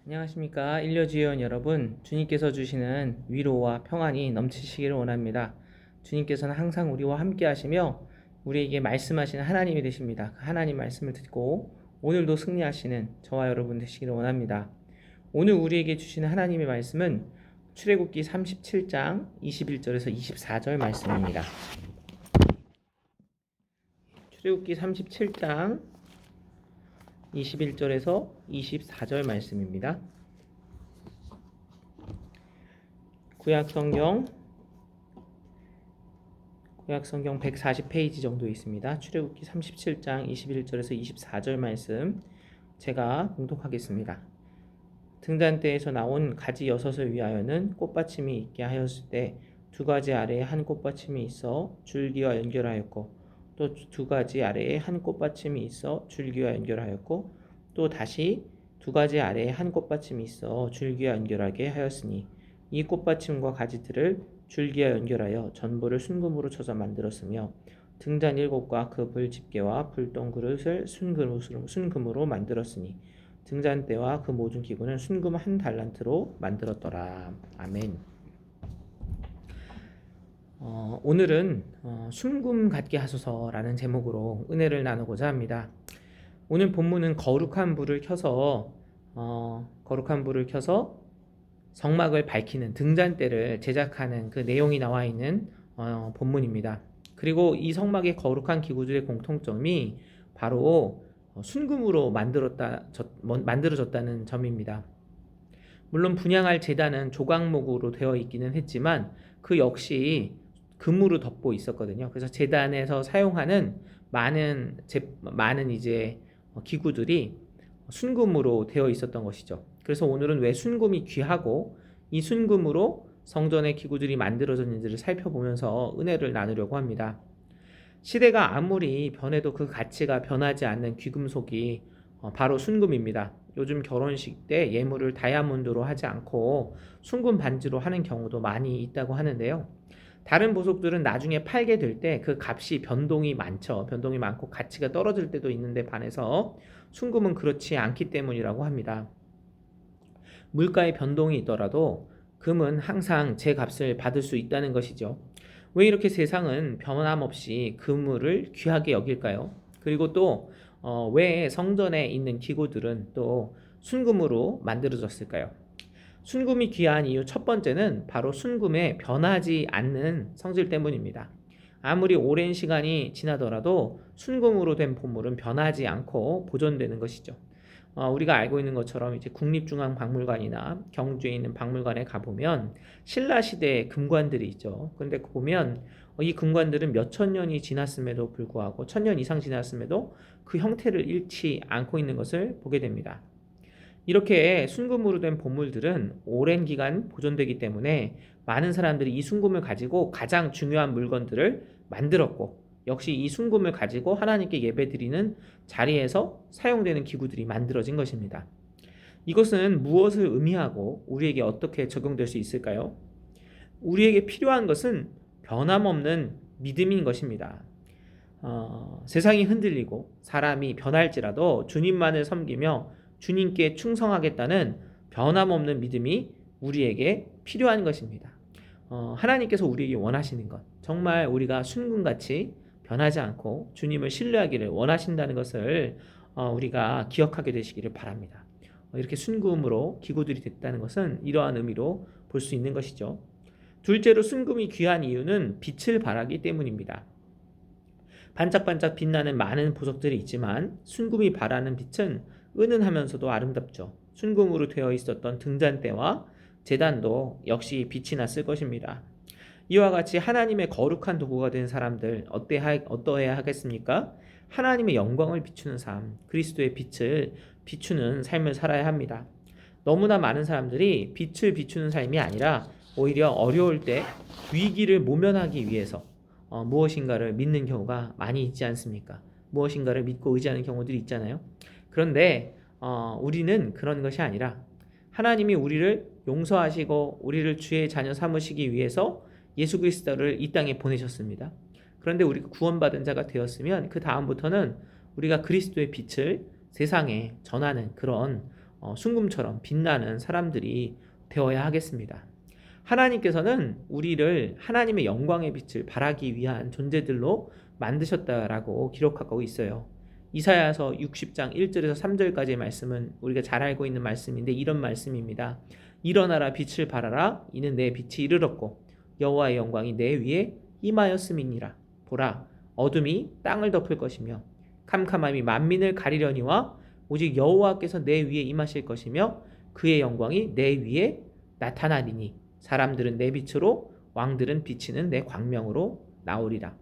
안녕하십니까. 일려주의원 여러분, 주님께서 주시는 위로와 평안이 넘치시기를 원합니다. 주님께서는 항상 우리와 함께 하시며 우리에게 말씀하시는 하나님이 되십니다. 그 하나님 말씀을 듣고 오늘도 승리하시는 저와 여러분 되시기를 원합니다. 오늘 우리에게 주시는 하나님의 말씀은 출애굽기 37장 21절에서 24절 말씀입니다. 출애굽기 37장 21절에서 24절 말씀입니다. 구약성경 140페이지 정도 있습니다. 출애굽기 37장 21절에서 24절 말씀 제가 봉독하겠습니다. 등잔대에서 나온 가지 6을 위하여는 꽃받침이 있게 하였을 때 2가지 아래에 한 꽃받침이 있어 줄기와 연결하였고 또 2가지 아래에 한 꽃받침이 있어 줄기와 연결하였고 또 다시 2가지 아래에 한 꽃받침이 있어 줄기와 연결하게 하였으니 이 꽃받침과 가지들을 줄기와 연결하여 전부를 순금으로 쳐서 만들었으며 등잔 7과 그 불 집게와 불똥 그릇을 순금으로 만들었으니 등잔대와 그 모든 기구는 순금 1달란트로 만들었더라. 아멘. 오늘은 순금 같게 하소서라는 제목으로 은혜를 나누고자 합니다. 오늘 본문은 거룩한 불을 켜서 성막을 밝히는 등잔대를 제작하는 그 내용이 나와 있는 본문입니다. 그리고 이 성막의 거룩한 기구들의 공통점이 바로 순금으로 만들어졌다는 점입니다. 물론 분향할 제단은 조각목으로 되어 있기는 했지만 그 역시 금으로 덮고 있었거든요. 그래서 제단에서 사용하는 많은 이제 기구들이 순금으로 되어 있었던 것이죠. 그래서 오늘은 왜 순금이 귀하고 이 순금으로 성전의 기구들이 만들어졌는지를 살펴보면서 은혜를 나누려고 합니다. 시대가 아무리 변해도 그 가치가 변하지 않는 귀금속이 바로 순금입니다. 요즘 결혼식 때 예물을 다이아몬드로 하지 않고 순금 반지로 하는 경우도 많이 있다고 하는데요. 다른 보석들은 나중에 팔게 될 때 그 값이 변동이 많죠. 변동이 많고 가치가 떨어질 때도 있는데 반해서 순금은 그렇지 않기 때문이라고 합니다. 물가의 변동이 있더라도 금은 항상 제 값을 받을 수 있다는 것이죠. 왜 이렇게 세상은 변함없이 금을 귀하게 여길까요? 그리고 또 왜 성전에 있는 기구들은 또 순금으로 만들어졌을까요? 순금이 귀한 이유 첫 번째는 바로 순금의 변하지 않는 성질 때문입니다. 아무리 오랜 시간이 지나더라도 순금으로 된 보물은 변하지 않고 보존되는 것이죠. 우리가 알고 있는 것처럼 이제 국립중앙박물관이나 경주에 있는 박물관에 가보면 신라 시대의 금관들이 있죠. 그런데 보면 이 금관들은 몇천 년이 지났음에도 불구하고 1000년 이상 지났음에도 그 형태를 잃지 않고 있는 것을 보게 됩니다. 이렇게 순금으로 된 보물들은 오랜 기간 보존되기 때문에 많은 사람들이 이 순금을 가지고 가장 중요한 물건들을 만들었고 역시 이 순금을 가지고 하나님께 예배드리는 자리에서 사용되는 기구들이 만들어진 것입니다. 이것은 무엇을 의미하고 우리에게 어떻게 적용될 수 있을까요? 우리에게 필요한 것은 변함없는 믿음인 것입니다. 세상이 흔들리고 사람이 변할지라도 주님만을 섬기며 주님께 충성하겠다는 변함없는 믿음이 우리에게 필요한 것입니다. 하나님께서 우리에게 원하시는 것, 정말 우리가 순금같이 변하지 않고 주님을 신뢰하기를 원하신다는 것을 우리가 기억하게 되시기를 바랍니다. 이렇게 순금으로 기구들이 됐다는 것은 이러한 의미로 볼 수 있는 것이죠. 둘째로 순금이 귀한 이유는 빛을 발하기 때문입니다. 반짝반짝 빛나는 많은 보석들이 있지만 순금이 발하는 빛은 은은하면서도 아름답죠. 순금으로 되어 있었던 등잔대와 제단도 역시 빛이 났을 것입니다. 이와 같이 하나님의 거룩한 도구가 된 사람들 어떠해야 하겠습니까? 하나님의 영광을 비추는 삶, 그리스도의 빛을 비추는 삶을 살아야 합니다. 너무나 많은 사람들이 빛을 비추는 삶이 아니라 오히려 어려울 때 위기를 모면하기 위해서 무엇인가를 믿는 경우가 많이 있지 않습니까? 무엇인가를 믿고 의지하는 경우들이 있잖아요. 그런데 우리는 그런 것이 아니라 하나님이 우리를 용서하시고 우리를 주의 자녀 삼으시기 위해서 예수 그리스도를 이 땅에 보내셨습니다. 그런데 우리가 구원받은 자가 되었으면 그 다음부터는 우리가 그리스도의 빛을 세상에 전하는 그런 순금처럼 빛나는 사람들이 되어야 하겠습니다. 하나님께서는 우리를 하나님의 영광의 빛을 발하기 위한 존재들로 만드셨다라고 기록하고 있어요. 이사야서 60장 1절에서 3절까지의 말씀은 우리가 잘 알고 있는 말씀인데 이런 말씀입니다. 일어나라 빛을 발하라 이는 내 빛이 이르렀고 여호와의 영광이 내 위에 임하였음이니라. 보라 어둠이 땅을 덮을 것이며 캄캄함이 만민을 가리려니와 오직 여호와께서 내 위에 임하실 것이며 그의 영광이 내 위에 나타나리니 사람들은 내 빛으로 왕들은 비치는 내 광명으로 나오리라.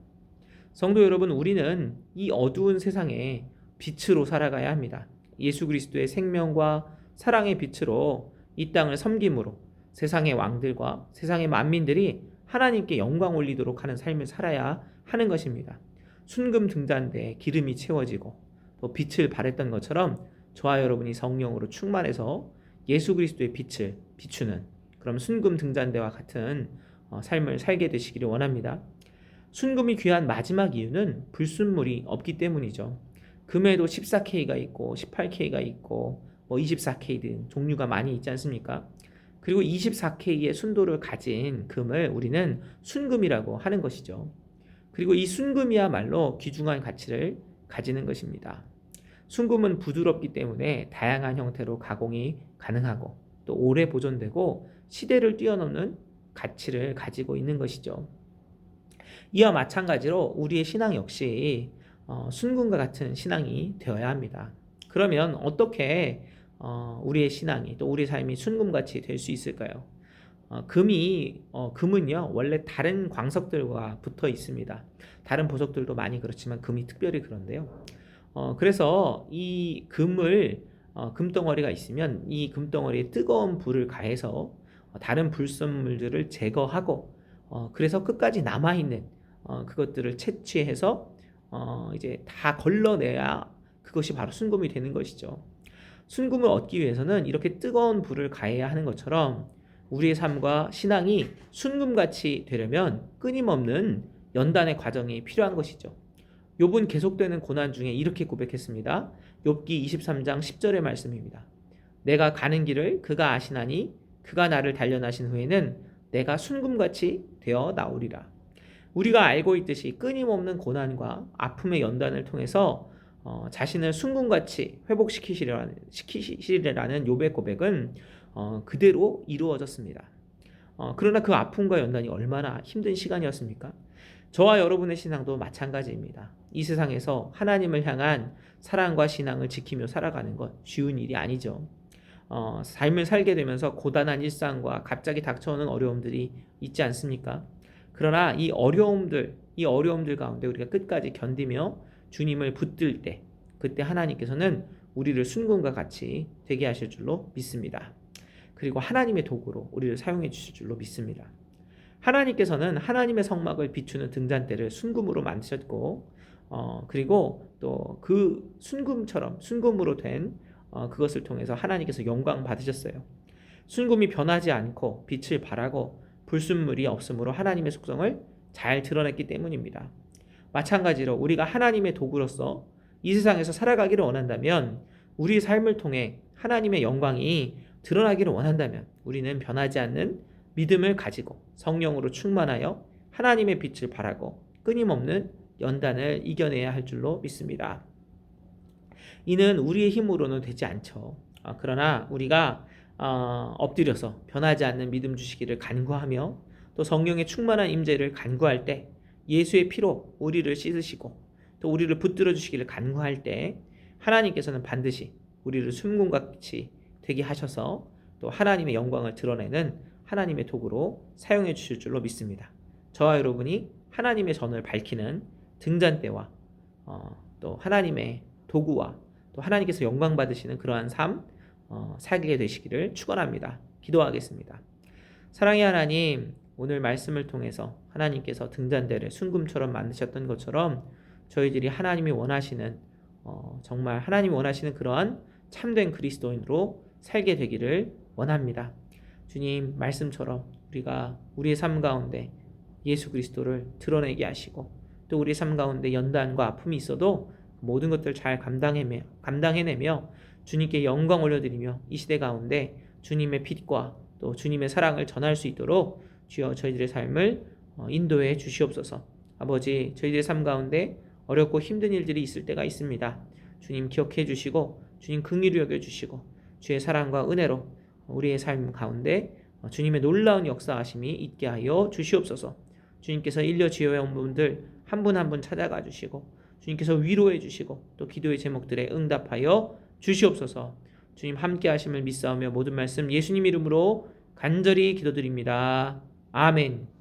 성도 여러분, 우리는 이 어두운 세상에 빛으로 살아가야 합니다. 예수 그리스도의 생명과 사랑의 빛으로 이 땅을 섬김으로 세상의 왕들과 세상의 만민들이 하나님께 영광 올리도록 하는 삶을 살아야 하는 것입니다. 순금 등잔대에 기름이 채워지고 또 빛을 발했던 것처럼 저와 여러분이 성령으로 충만해서 예수 그리스도의 빛을 비추는 그럼 순금 등잔대와 같은 삶을 살게 되시기를 원합니다. 순금이 귀한 마지막 이유는 불순물이 없기 때문이죠. 금에도 14K가 있고 18K가 있고 24K 등 종류가 많이 있지 않습니까? 그리고 24K의 순도를 가진 금을 우리는 순금이라고 하는 것이죠. 그리고 이 순금이야말로 귀중한 가치를 가지는 것입니다. 순금은 부드럽기 때문에 다양한 형태로 가공이 가능하고 또 오래 보존되고 시대를 뛰어넘는 가치를 가지고 있는 것이죠. 이와 마찬가지로 우리의 신앙 역시 순금과 같은 신앙이 되어야 합니다. 그러면 어떻게 우리의 신앙이 또 우리의 삶이 순금같이 될 수 있을까요? 금은요 원래 다른 광석들과 붙어 있습니다. 다른 보석들도 많이 그렇지만 금이 특별히 그런데요. 그래서 이 금덩어리가 있으면 이 금덩어리에 뜨거운 불을 가해서 다른 불순물들을 제거하고 그래서 끝까지 남아있는 그것들을 채취해서 이제 다 걸러내야 그것이 바로 순금이 되는 것이죠. 순금을 얻기 위해서는 이렇게 뜨거운 불을 가해야 하는 것처럼 우리의 삶과 신앙이 순금같이 되려면 끊임없는 연단의 과정이 필요한 것이죠. 욥은 계속되는 고난 중에 이렇게 고백했습니다. 욥기 23장 10절의 말씀입니다. 내가 가는 길을 그가 아시나니 그가 나를 단련하신 후에는 내가 순금같이 되어 나오리라. 우리가 알고 있듯이 끊임없는 고난과 아픔의 연단을 통해서 자신을 순금같이 회복시키시리라는 욥의 고백은 그대로 이루어졌습니다. 그러나 그 아픔과 연단이 얼마나 힘든 시간이었습니까? 저와 여러분의 신앙도 마찬가지입니다. 이 세상에서 하나님을 향한 사랑과 신앙을 지키며 살아가는 것 쉬운 일이 아니죠. 삶을 살게 되면서 고단한 일상과 갑자기 닥쳐오는 어려움들이 있지 않습니까? 그러나 이 어려움들 가운데 우리가 끝까지 견디며 주님을 붙들 때 그때 하나님께서는 우리를 순금과 같이 되게 하실 줄로 믿습니다. 그리고 하나님의 도구로 우리를 사용해 주실 줄로 믿습니다. 하나님께서는 하나님의 성막을 비추는 등잔대를 순금으로 만드셨고 그리고 또 그 순금으로 된 그것을 통해서 하나님께서 영광 받으셨어요. 순금이 변하지 않고 빛을 발하고 불순물이 없으므로 하나님의 속성을 잘 드러냈기 때문입니다. 마찬가지로 우리가 하나님의 도구로서 이 세상에서 살아가기를 원한다면 우리의 삶을 통해 하나님의 영광이 드러나기를 원한다면 우리는 변하지 않는 믿음을 가지고 성령으로 충만하여 하나님의 빛을 발하고 끊임없는 연단을 이겨내야 할 줄로 믿습니다. 이는 우리의 힘으로는 되지 않죠. 그러나 우리가 엎드려서 변하지 않는 믿음 주시기를 간구하며 또 성령의 충만한 임재를 간구할 때 예수의 피로 우리를 씻으시고 또 우리를 붙들어 주시기를 간구할 때 하나님께서는 반드시 우리를 순금같이 되게 하셔서 또 하나님의 영광을 드러내는 하나님의 도구로 사용해 주실 줄로 믿습니다. 저와 여러분이 하나님의 전을 밝히는 등잔대와 또 하나님의 도구와 또 하나님께서 영광 받으시는 그러한 삶 살게 되시기를 축원합니다. 기도하겠습니다. 사랑의 하나님, 오늘 말씀을 통해서 하나님께서 등잔대를 순금처럼 만드셨던 것처럼 저희들이 하나님이 원하시는 정말 하나님이 원하시는 그러한 참된 그리스도인으로 살게 되기를 원합니다. 주님 말씀처럼 우리가 우리의 삶 가운데 예수 그리스도를 드러내게 하시고 또 우리의 삶 가운데 연단과 아픔이 있어도 모든 것들을 잘 감당해내며 주님께 영광 올려드리며 이 시대 가운데 주님의 빛과 또 주님의 사랑을 전할 수 있도록 주여 저희들의 삶을 인도해 주시옵소서. 아버지, 저희들의 삶 가운데 어렵고 힘든 일들이 있을 때가 있습니다. 주님 기억해 주시고 주님 긍휼히 여겨 주시고 주의 사랑과 은혜로 우리의 삶 가운데 주님의 놀라운 역사하심이 있게 하여 주시옵소서. 주님께서 일려 지어온 분들 한 분 한 분 찾아가 주시고 주님께서 위로해 주시고 또 기도의 제목들에 응답하여 주시옵소서. 주님 함께 하심을 믿사오며 모든 말씀 예수님 이름으로 간절히 기도드립니다. 아멘.